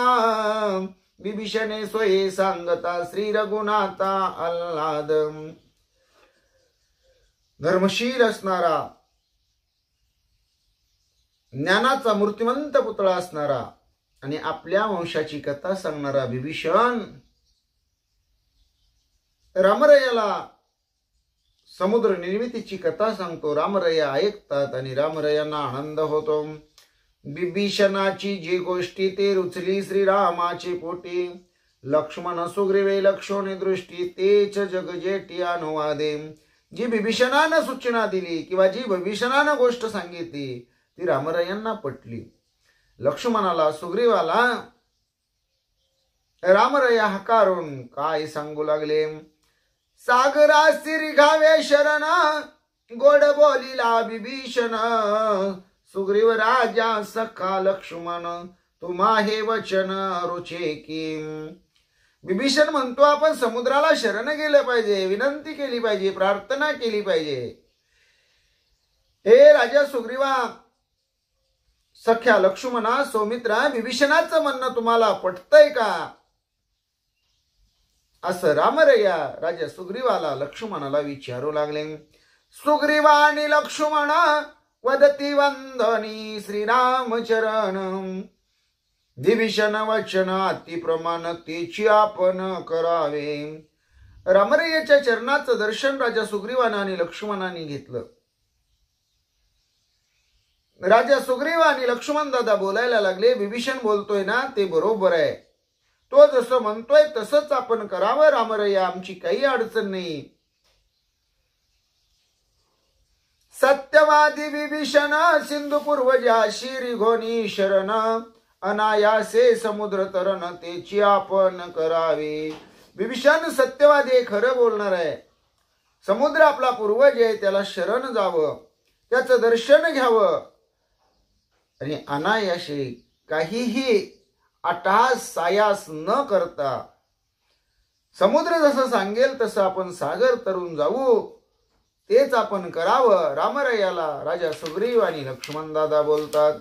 विभीषणे सोये सांगता श्री रघुनाथा आल्हाद. धर्मशील असणारा, ज्ञानाचा मूर्तिमंत पुतळा असणारा आणि आपल्या वंशाची कथा सांगणारा विभीषण रामरयाला समुद्र निर्मितीची कथा सांगतो. रामरया ऐकतात आणि रामरयांना आनंद होतो. विभीषणाची जी गोष्टी ते रुचली श्रीरामाचे पोटी. लक्ष्मण सुग्रीवे लक्षोनी दृष्टी तेच जगजेटी अनुवादे. जी विभीषणानं सूचना दिली किंवा जी विभीषणानं गोष्ट सांगितली ती रामरयांना पटली. लक्ष्मणाला, सुग्रीवाला रामरया हकारून काय सांगू लागले. सागरासी रिघावे शरण गोड बोलिला विभीषण. सुग्रीव राजा सखा लक्ष्मण तुम्हा हे वचन रुचे की. विभीषण म्हणतो आपण समुद्राला शरण गेलं पाहिजे, विनंती केली पाहिजे, प्रार्थना केली पाहिजे. हे राजा सुग्रीवा, सख्या लक्ष्मणा, सौमित्रा, विभीषणाचं म्हणणं तुम्हाला पटतंय का? असं रामरया राजा सुग्रीवाला लक्ष्मणाला विचारू लागले. सुग्रीवा आणि लक्ष्मण वदती वंदनी श्रीरामचरण, विभीषण वचन अतिप्रमाण तेची आपण करावे. रामरयाच्या चरणाचं दर्शन राजा सुग्रीवानं आणि लक्ष्मणाने घेतलं. राजा सुग्रीव आणि लक्ष्मण दादा बोलायला लागले. विभीषण बोलतोय ना ते बरोबर आहे, तो जसं म्हणतोय तसंच आपण करावं रामरया, आमची काही अडचण नाही. सत्यवादी विभीषण सिंधू पूर्वजा शिरीघोनी शरण, अनायासे समुद्र तरण तेची आपण करावे. विभीषण सत्यवादी खरं बोलणार आहे. समुद्र आपला पूर्वज आहे, त्याला शरण जावं, त्याचं दर्शन घ्यावं आणि अनायासे काहीही अट्टहास सायास न करता समुद्र जसं सांगेल तसं आपण सागर तरून जाऊ, तेच आपण करावं. रामरयाला राजा सुग्रीव आणि लक्ष्मण दादा बोलतात.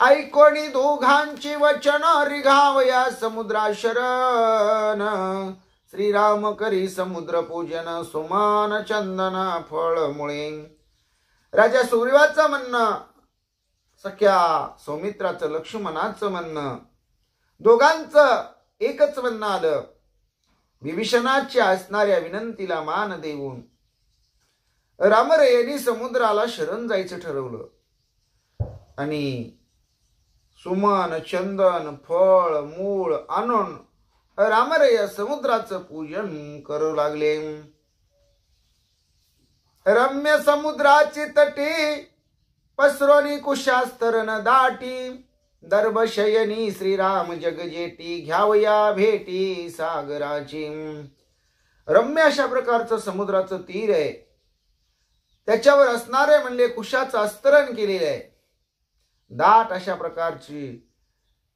ऐकोणी दोघांची वचन रिघावया समुद्रा शरण, श्रीराम करी समुद्र पूजन सुमान चंदन फळमुळे. राजा सुग्रीवाचं म्हणणं, सख्या सौमित्राचं, लक्ष्मणाचं म्हणणं, दोघांचं एकच म्हणणं आलं. विभीषणाच्या असणाऱ्या विनंतीला मान देऊन रामरयाने समुद्राला शरण जायचं ठरवलं आणि सुमन चंदन फळ मूळ आणून रामरया समुद्राचं पूजन करू लागले. रम्य समुद्राची तटी पसरोनी कुशास्तरण दाटी, दर्भशयनी श्रीराम जगजेटी घ्यावया भेटी सागराची. रम्य अशा प्रकारचं समुद्राचं तीर आहे, त्याच्यावर असणारे म्हणले कुशाचं अस्तरण केलेलं आहे. दाट अशा प्रकारची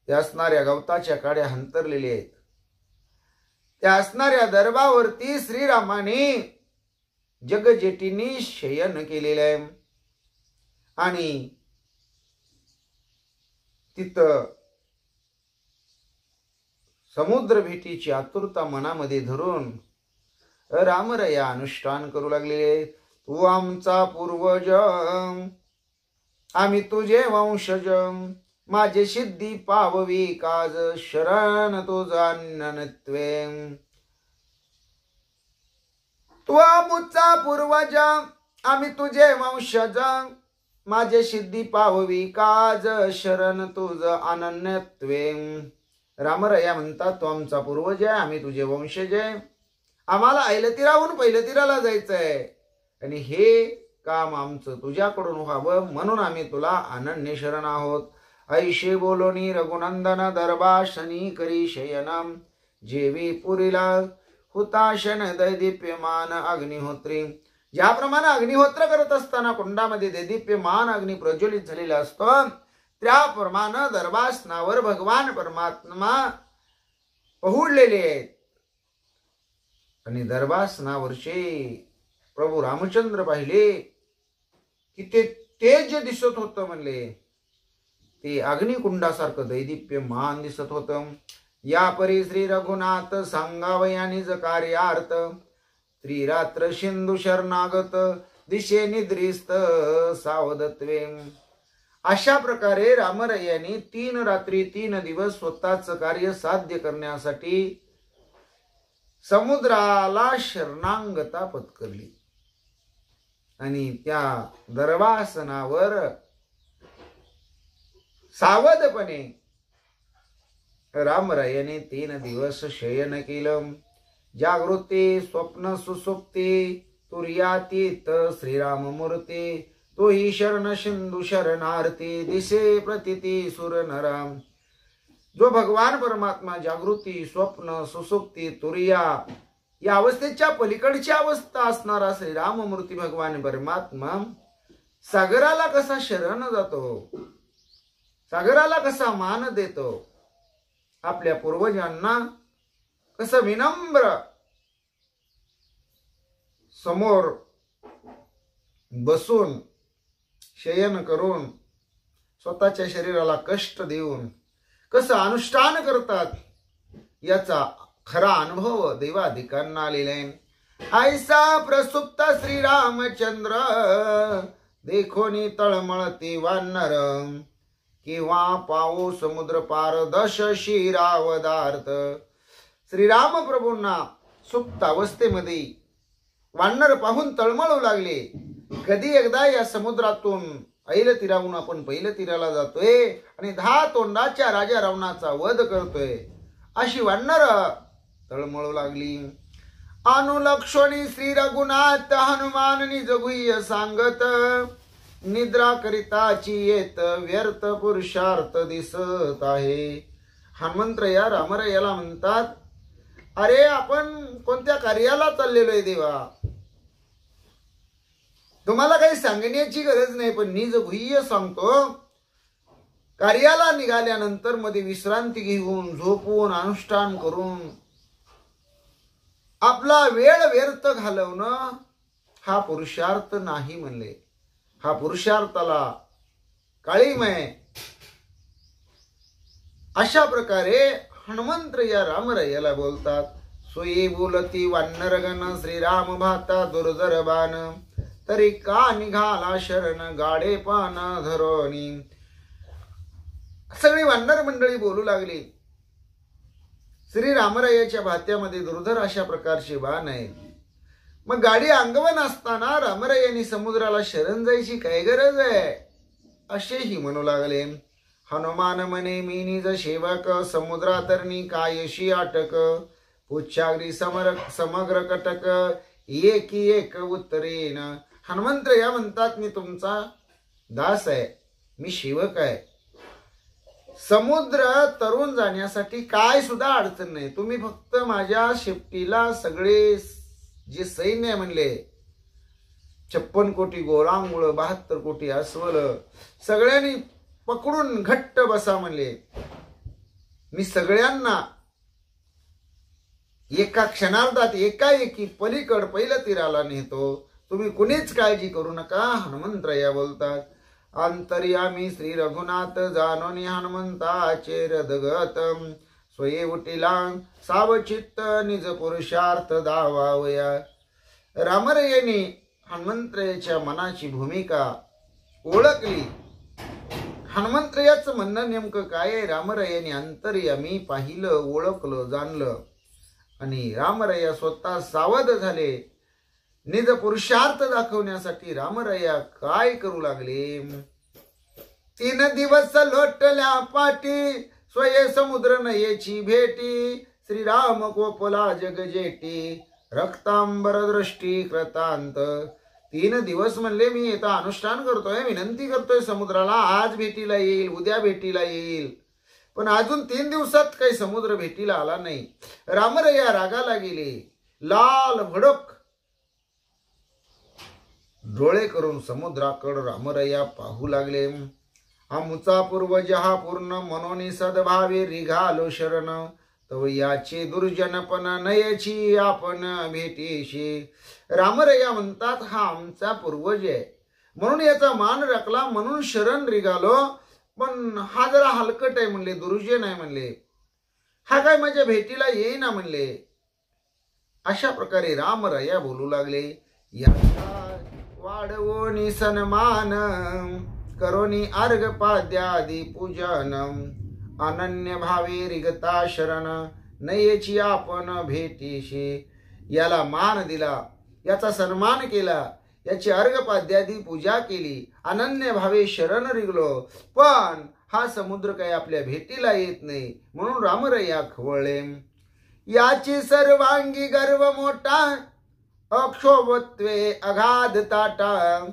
त्या असणाऱ्या गवताच्या काड्या हंतरलेल्या आहेत. त्या असणाऱ्या दर्भावरती श्रीरामाने जगजेटींनी शयन केलेलं आहे आणि तिथं समुद्र भेटीची आतुरता मनामध्ये धरून रामरया अनुष्ठान करू लागले. तू आमचा पूर्वज, आम्ही तुझे वंशज, माझे सिद्धी पाववी काज, शरण तुझा ननत्वे. तू आमचा पूर्वज, आम्ही तुझे वंशज, माझे सिद्धी पाववी काज, शरण तुझ अनन्यत्वे. रामरया म्हणतात तो आमचा पूर्वज आहे, आम्ही तुझे वंशज आहे, आम्हाला ऐलतीराहून पैलतीराला जायचंय आणि हे काम आमचं तुझ्याकडून व्हावं म्हणून आम्ही तुला अनन्य शरण आहोत. ऐशे बोलोनी रघुनंदन दरबाशनी करी शयनम, जेवी पुरीला हुताशन दैदिप्यमान अग्निहोत्री. ज्याप्रमाणे अग्निहोत्र करत असताना कुंडामध्ये दैदिप्यमान अग्नी प्रज्वलित झालेला असतो, त्याप्रमाणे दरबासनावर भगवान परमात्मा पहुडलेले आहेत आणि दरबासनावरचे प्रभू रामचंद्र पाहिले की ते तेज दिसत होतं. म्हणले ते अग्निकुंडासारखं दैदिप्यमान दिसत होतं. या परी श्री रघुनाथ सांगावयानीच कार्यार्थ, त्रिरात्र सिंधू शरणागत दिशे निद्रिस्त सावधत्वे. अशा प्रकारे रामरयाने 3 रात्री 3 दिवस स्वतःच कार्य साध्य करण्यासाठी समुद्राला शरणांगता पत्करली आणि त्या दरबासनावर सावधपणे रामरायाने 3 दिवस शयन केलं. जागृती स्वप्न सुसुप्ती तुर्यातीत श्रीराम मूर्ती, तोही शरण सिंधू शरणार्थी, दिसे प्रतिती सुर नराम. जो भगवान परमात्मा जागृती स्वप्न सुसुप्ती तुर्या या अवस्थेच्या पलीकडची अवस्था असणारा श्रीराममूर्ती भगवान परमात्मा सागराला कसा शरण जातो, सागराला कसा मान देतो, आपल्या पूर्वजांना कसं विनम्र समोर बसून शयन करून स्वतःच्या शरीराला कष्ट देऊन कसं अनुष्ठान करतात याचा खरा अनुभव देवादिकांना आलेला आहे. ऐसा प्रसुप्त श्रीरामचंद्र देखोनी तळमळती वानर किंवा पाऊ समुद्र पार दश शिरावदार्थ. श्रीराम प्रभूंना सुप्त अवस्थेमध्ये वानर पाहून तळमळू लागले. कधी एकदा या समुद्रातून ऐल तीराहून आपण पहिल्या तीराला जातोय आणि 10 तोंडाच्या राजा रावणाचा वध करतोय अशी वानर तळमळू लागली. अनुलक्षणी श्री रघुनाथ हनुमान निज गुह्य सांगत निद्रा करिताची येत व्यर्थ पुरुषार्थ दिसत आहे. हनुमंतराया रामरायाला म्हणतात, अरे आपण कोणत्या कार्याला चाललेलो आहे देवा? तुम्हाला काही सांगण्याची गरज नाही, पण निज गुह्य सांगतो. कार्याला निघाल्यानंतर मध्ये विश्रांती घेऊन झोपून अनुष्ठान करून आपला वेळ व्यर्थ घालवणं हा पुरुषार्थ नाही म्हणले. हा पुरुषार्थाला काळीमय. अशा प्रकारे हनुमंत या रामरायाला बोलतात. सोयी बोलती वानरगण श्रीराम भाता दुर्धर बाण तरी का निघाला शरण गाडे पान धरोनी. सगळी वानर मंडळी बोलू लागली. श्री रामरायाच्या भात्यामध्ये दुर्धर अशा प्रकारचे बाण आहेत. मग गाडी अंगवन असताना रामरायांनी समुद्राला शरण जायची काय गरज आहे असेही म्हणू लागले. हनुमान म्हणे मी निज सेवक समुद्रातरणी कायशी अटक पुच्छागरी समग्र कटक एकी एक उत्तरेन. हनुमंतराया म्हणतात, मी तुमचा दास आहे, मी सेवक आहे. समुद्र तरुण जाण्यासाठी काय सुद्धा अडचण नाही. तुम्ही फक्त माझ्या शेपटीला सगळे जे सैन्य म्हणले 56 कोटी गोरांगुळ 72 कोटी अस्वल सगळ्यांनी पकडून घट्ट बसा म्हणले. मी सगळ्यांना एका क्षणार्धात एकाएकी पलीकड पहिल्या तीराला नेतो. तुम्ही कुणीच काळजी करू नका. हनुमंतराया बोलतात, अंतर्यामी श्री रघुनाथ जानोनी हनुमंताचे रदगत स्वये उटिला सावचित्त निज पुरुषार्थ दावावया. रामरायांनी हनुमंतरायाच्या मनाची भूमिका ओळखली. हनुमंतरायाचं म्हणणं नेमकं काय आहे? रामरायांनी अंतर्यामी पाहिलं, ओळखलं, जाणलं आणि रामराया स्वतः सावध झाले. निज पुरुषार्थ दाखवण्यासाठी रामराया काय करू लागले? 3 दिवस लोटल्या पाठी स्वये समुद्र नयेची भेटी श्रीराम कोपला जगजेटी रक्तांबर दृष्टी कृतांत. 3 दिवस म्हणले मी इथं अनुष्ठान करतोय, विनंती करतोय समुद्राला, आज भेटीला येईल, उद्या भेटीला येईल, पण अजून 3 दिवसात काही समुद्र भेटीला आला नाही. रामराया रागाला गेले. लाल भडक डोळे करून समुद्राकडे रामराया पाहू लागले. आमुचा पूर्वज हा पूर्ण मनोनी सद्भावे रिघालो शरण तव याचे दुर्जनपण नयची आपण भेटीशी. रामराया म्हणतात, हा आमचा पूर्वज आहे म्हणून याचा मान राखला, म्हणून शरण रिघालो, पण हा जरा हलकट आहे म्हणले, दुर्जन आहे म्हणले, हा काय माझ्या भेटीला येईना म्हणले. अशा प्रकारे रामराया बोलू लागले. याचा वाढवोनी सन्मान करोनी अर्घपाद्यादी पूजन अनन्य भावे रिगता शरण नयेची आपण भेटीशी. याला मान दिला, याचा सन्मान केला, याची अर्घपाद्यादी पूजा केली, अनन्य भावे शरण रिगलो, पण हा समुद्र काही आपल्या भेटीला येत नाही म्हणून रामराया खवळले. याची सर्वांगी गर्व मोठा अक्षोभत्वे अगाध ताटा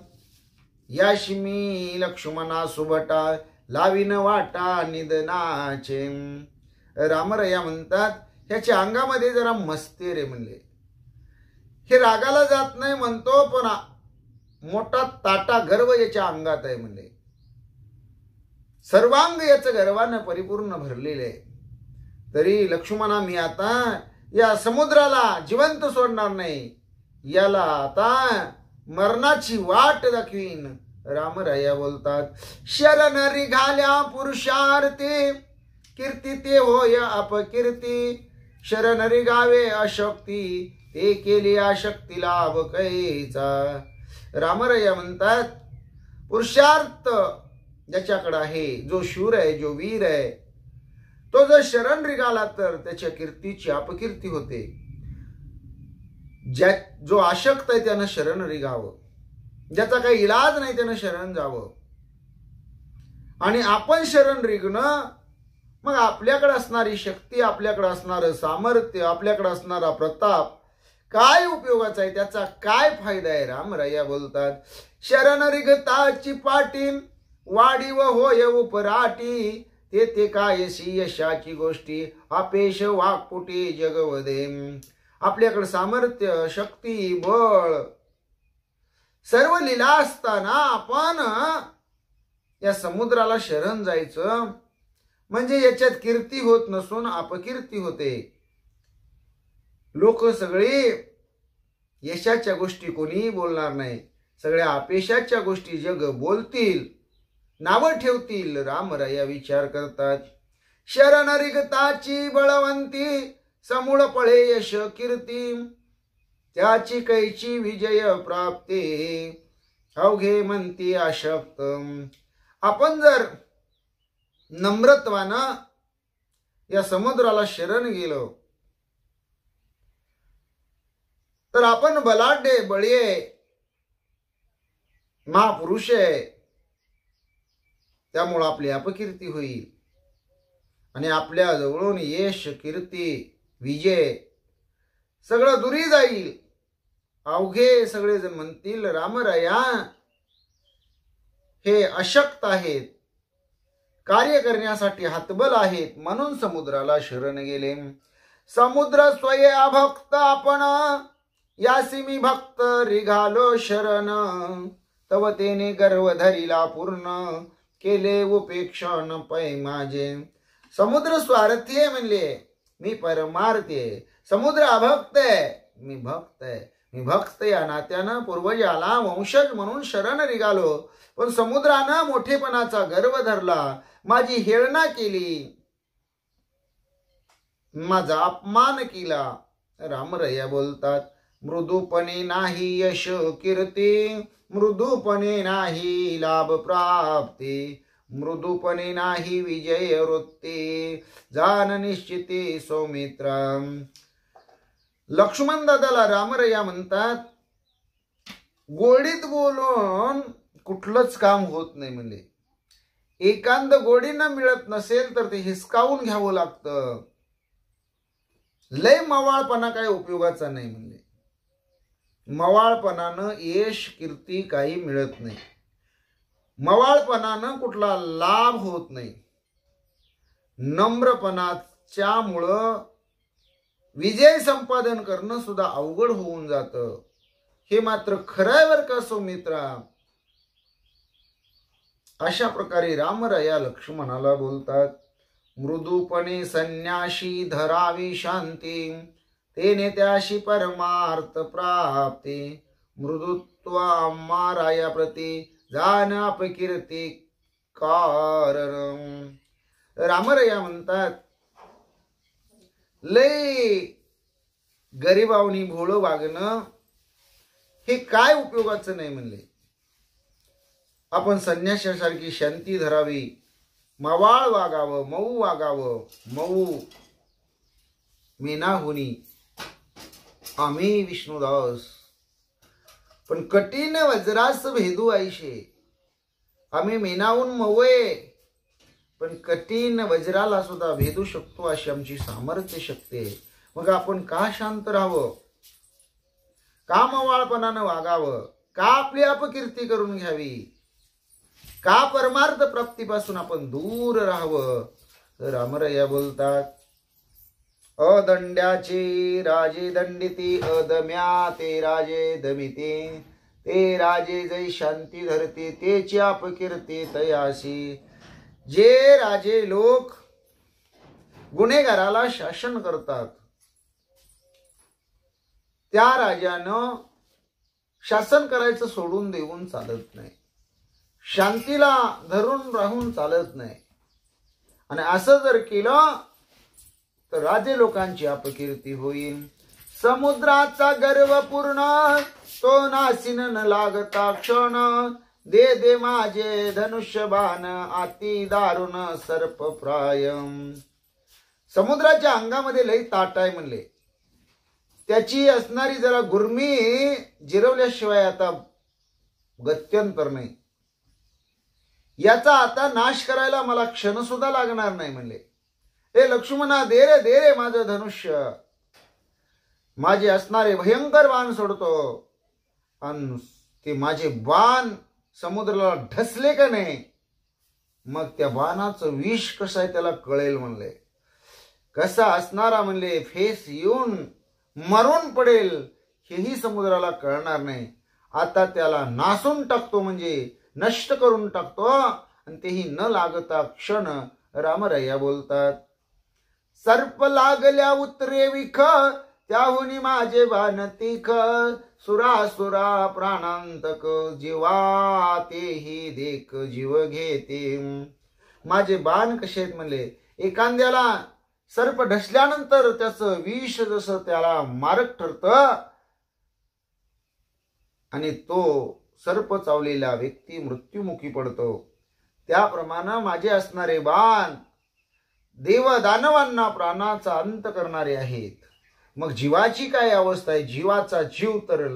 याशिमी लक्ष्मणा सुभटा लावीन वाटा निधनाचे. रामराया म्हणतात, ह्याच्या अंगामध्ये जरा मस्ती रे म्हणले. हे रागाला जात नाही म्हणतो, पण मोठा ताटा गर्व याच्या अंगात आहे म्हणले. सर्वांग याचं गर्वानं परिपूर्ण भरलेले आहे. तरी लक्ष्मणा मी आता या समुद्राला जिवंत सोडणार नाही, याला आता मरणाची वाट दाखवीन. रामराया बोलतात, शरण निघाल्या पुरुषार्थी, कीर्ती ते होय अपकीर्ती. शरण निघावे अशक्ती, ते केली अशक्ती लाभ कैचा. रामराया म्हणतात, पुरुषार्थ ज्याच्याकडे आहे, जो शूर आहे, जो वीर आहे, तो जर शरण निघाला तर त्याच्या कीर्तीची अपकीर्ती होते. जो अशक्त आहे त्यानं शरण निघावं, ज्याचा काही इलाज नाही त्यानं शरण जावं. आणि आपण शरण निघणं, मग आपल्याकडे असणारी शक्ती, आपल्याकडे असणारं सामर्थ्य, आपल्याकडे असणारा प्रताप काय उपयोगाचा आहे, त्याचा काय फायदा आहे. रामराया बोलतात, शरण निघताची पाटील, वाडी व होय उपराटी. ते कायशी यशाची गोष्टी, अपेश वाकपुटी जगवदे. आपल्याकडे सामर्थ्य, शक्ती, बळ सर्व लीला असताना आपण या समुद्राला शरण जायचं, म्हणजे याच्यात कीर्ती होत नसून अपकीर्ती होते. लोक सगळे यशाच्या गोष्टी कोणीही बोलणार नाही, सगळ्या अपेशाच्या गोष्टी जग बोलतील, नावं ठेवतील. रामराया विचार करतात, शरण रिगताची बळवंती, समूळ पळे यश कीर्ती. त्याची कैची विजय प्राप्ती, अवघे म्हणती अशक्त. आपण जर नम्रत्वानं या समुद्राला शरण गेलो तर आपण बलाढ्य, बळी, महापुरुष आहे, त्यामुळे आपली अपकीर्ती होईल आणि आपल्या जवळून यश, कीर्ती, विजय सगळं दुरी जाईल. अवघे सगळेजण म्हणतील, रामराया हे अशक्त आहेत, कार्य करण्यासाठी हतबल आहेत, म्हणून समुद्राला शरण गेले. समुद्र स्वये अभक्त आपण, यासी मी भक्त रिघालो शरण. तव तेने गर्व धरिला पूर्ण, केले उपेक्षण पै माझे. समुद्र स्वार्थी आहे म्हणले, मी परमार्थी आहे. समुद्र अभक्त आहे, मी भक्त आहे. मी भक्त या नात्यानं पूर्वजाला वंशज म्हणून शरण निघालो, पण समुद्रानं मोठेपणाचा गर्व धरला, माझी हेळना केली, माझा अपमान केला. रामराया बोलतात, मृदूपणे नाही यश कीर्ती, मृदूपणे नाही लाभ प्राप्ती, मृदूपणे नाही विजय वृत्ती, जान निश्चिती सौमित्रा. लक्ष्मण दादाला रामराया म्हणतात, गोडीत बोलून कुठलंच काम होत नाही. म्हणजे एकांद गोडीनं मिळत नसेल तर ते हिसकावून घ्यावं लागतं. लय मवाळपणा काही उपयोगाचा नाही. म्हणजे मवाळपणानं यश, कीर्ती काही मिळत नाही. मवाळपणानं कुठला लाभ होत नाही. नम्रपणाच्या मुळे विजय संपादन करणं सुद्धा अवघड होऊन जातं. हे मात्र खरंय बर का सौमित्रा. अशा प्रकारे रामराया लक्ष्मणाला बोलतात, मृदूपणे संन्याशी धरावी शांती, तेने त्याशी परमार्थ प्राप्ती, मृदुत्व आम्हा राया प्रती, जान अपकीर्ती कारण. रामराया म्हणतात, लय गरीबावनी भोळं वागणं हे काय उपयोगाचं नाही. म्हणले आपण संन्याशासारखी शांती धरावी, मवाळ वागावं, मऊ वागावं. मऊ मेनाहुनी आम्ही विष्णुदास, पण कठीण वज्रास भेदू आईशे. आम्ही मेनाहून मऊये, पण कठीण वज्राला सुद्धा भेदू शकतो अशी आमची सामर्थ्य शक्ती आहे. मग आपण का शांत राहावं, का मवाळपणानं वागावं, का आपली अपकीर्ती करून घ्यावी, का परमार्थ प्राप्तीपासून आपण दूर राहावं. तर रामराया बोलतात, अदंड्याचे राजे दंडिती, अदम्या ते राजे दमिते, ते राजे जै शांती धरते, तेची अपकीर्ती तयाशी. जे राजे लोक गुन्हेगाराला शासन करतात, त्या राजानं शासन करायचं सोडून देऊन चालत नाही, शांतीला धरून राहून चालत नाही. आणि असं जर केलं तर राजे लोकांची अपकीर्ती होईल. समुद्राचा गर्व पूर्ण तो नासीन न लागता क्षण, दे दे माझे धनुष्यबाण अति दारुण सर्प प्राय. समुद्राच्या अंगामध्ये लई ताट आहे म्हणले. त्याची असणारी जरा गुर्मी जिरवल्याशिवाय आता गत्यंतर नाही. याचा आता नाश करायला मला क्षण सुद्धा लागणार नाही म्हणले. हे लक्ष्मणा, दे रे माझं धनुष्य, माझे असणारे भयंकर बाण सोडतो. आणि ते माझे बाण समुद्राला ढसले का नाही, मग त्या बाणाचं विष कसं आहे त्याला कळेल म्हणले. कसा असणारा म्हणले फेस येऊन मरून पडेल हेही समुद्राला कळणार नाही. आता त्याला नासून टाकतो म्हणजे नष्ट करून टाकतो. आणि तेही न लागता क्षण रामरया बोलतात. सर्प लागल्या उतरे विख, त्याहुनी माझे बाण तीख, सुरासुरा प्राणांतक, जीवा तेही देख जीव घेते. माझे बाण कसे आहेत म्हणले. एखाद्याला सर्प ढसल्यानंतर त्याचं विष जसं त्याला मारक ठरतं आणि तो सर्प चावलेला व्यक्ती मृत्युमुखी पडतो, त्याप्रमाणे माझे असणारे बाण देव दानवांना प्राणाचा अंत करणारे आहेत. मग जीवाची काय अवस्था आहे, जीवाचा जीव तर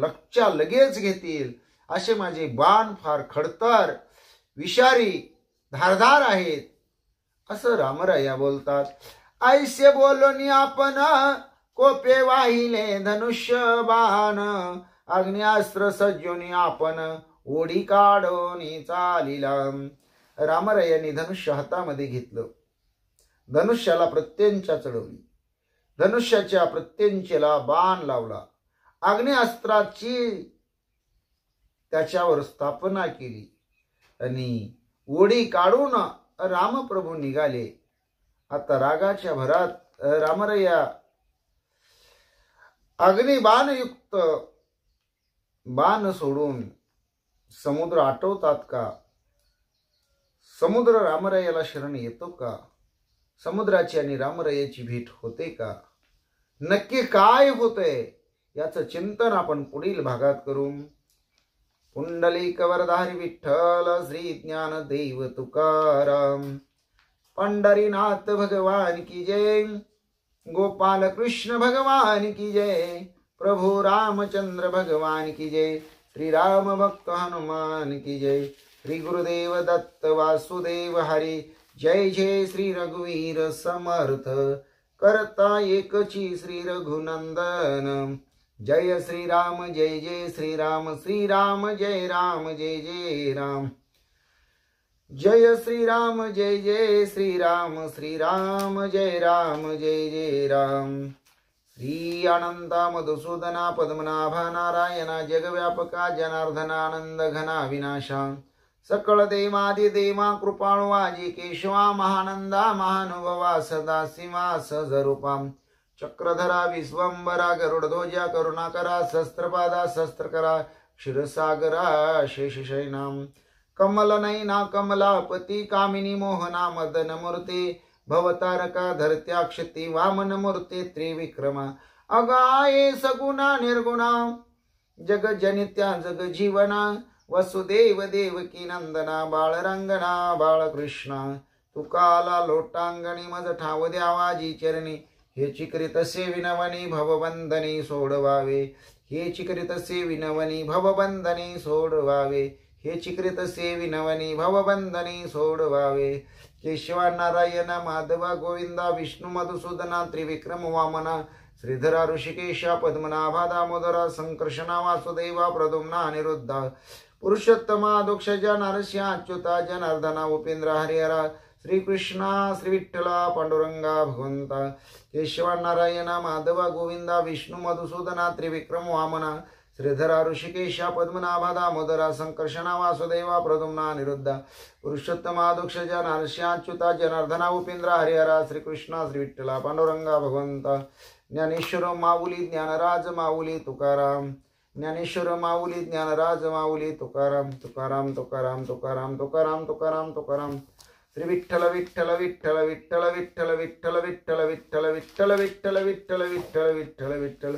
लगेच घेतील असे माझे बाण फार खडतर विषारी धारदार आहेत असं रामराया बोलतात. ऐसे बोलोनी आपण कोपे वाहिले धनुष्य बाण, अग्निअस्त्र सज्जोनी आपण ओढी काढोनी चालिला. रामरायांनी धनुष्य हातामध्ये घेतलं, धनुष्याला प्रत्यंचा चढवली, धनुष्याच्या प्रत्यंचेला बाण लावला, अग्निअस्त्राची त्याच्यावर स्थापना केली आणि ओढी काढून रामप्रभू निघाले. आता रागाच्या भरात रामरया अग्निबाणयुक्त बाण सोडून समुद्र आटवतात का? समुद्र रामरयाला शरण येतो का? समुद्राची आणि रामरयाची भेट होते का? नक्की काय होतंय याचं चिंतन आपण पुढील भागात करू. पुंडलिक वरधारी विठ्ठल श्री ज्ञानदेव तुकाराम. पंढरीनाथ भगवान की जय. गोपाल कृष्ण भगवान की जय. प्रभु रामचंद्र भगवान की जय. श्री राम भक्त हनुमान की जय. श्री गुरुदेव दत्त वासुदेव हरी. जय जय श्री रघुवीर समर्थ. करता एकची श्री रघुनंदन. जय श्री राम जय जय श्री राम. श्री राम जय राम जय जय राम. जय श्री राम जय जय श्री राम. श्री राम जय राम जय जय राम. श्री अनंता मधुसूदना पद्मनाभा नारायणा जगव्यापका जनार्दनानंद घना विनाशा. सकळ देवादि देवा कृपाळु आजी केशवा महानंदा महानुभवा सदा शिवा सहजरूपा. चक्रधरा विश्वंबरा गरुडध्वजा करुणाकरा शस्त्रपादा शस्त्रकरा क्षीरसागरा शेषशयनाम. कमलनयना कमलापती कामिनी मोहना मदन मूर्ती. भवतारका धरत्याक्षती वामन मूर्ती त्रिविक्रमा. अगाये सगुणा निर्गुणा जगजनित्या जगजीवना. वसुदेव देवकी नंदना बाळरंगना बाळकृष्णा. तुकाला लोटांगणी मज ठाव द्यावाजी चरणी. हे चिकरित विनवनी भवबंधनी सोडवावे. हे चिकरित विनवनी भवबंधनी सोडवावे. हे चिकरित विनवनी भवबंधनी सोडवावे. केशवा नारायण माधवा गोविंदा विष्णू मधुसूदना त्रिविक्रम वामना. श्रीधरा ऋषिकेशा पद्मनाभा दामोदरा संकर्षणा वासुदेवा प्रद्युम्ना अनिरुद्धा. पुरुषोत्तमा दोक्षजा नरस्या अच्युता जनार्दना उपेंद्र हरिहरा. श्रीकृष्णा श्री विठ्ठला पांडुरंगा भगवंता. केशवा नारायणा माधवा गोविंदा विष्णू मधुसूदना त्रिविक्रम वामना. श्रीधरा ऋषिकेशा पद्मनाभा दामोदरा संकर्षणा वासुदेवा प्रद्युम्ना अनिरुद्धा. पुरुषोत्तमा दोक्षजा नरस्या अच्युता जनार्दना उपेंद्र हरिहरा. श्रीकृष्णा श्री विठ्ठला पांडुरंगा भगवंता. ज्ञानेश्वर माऊली ज्ञानराज माऊली तुकाराम, ज्ञानेश्वर माऊली ज्ञानराज माऊली तुकाराम, तुकाराम तुकाराम तुकाराम तुकाराम तुकाराम तुकाराम. श्री विठ्ठल विठ्ठल विठ्ठल विठ्ठल विठ्ठल विठ्ठल विठ्ठल विठ्ठल विठ्ठल विठ्ठल विठ्ठल विठ्ठल विठ्ठल विठ्ठल.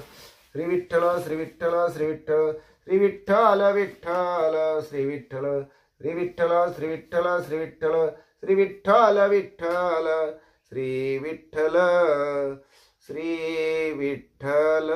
श्री विठ्ठल श्री विठ्ठल श्री विठ्ठल श्री विठ्ठल विठ्ठल श्री विठ्ठल श्री विठ्ठल श्री विठ्ठल श्री विठ्ठल श्री विठ्ठल विठ्ठल श्री विठ्ठल श्री विठ्ठल.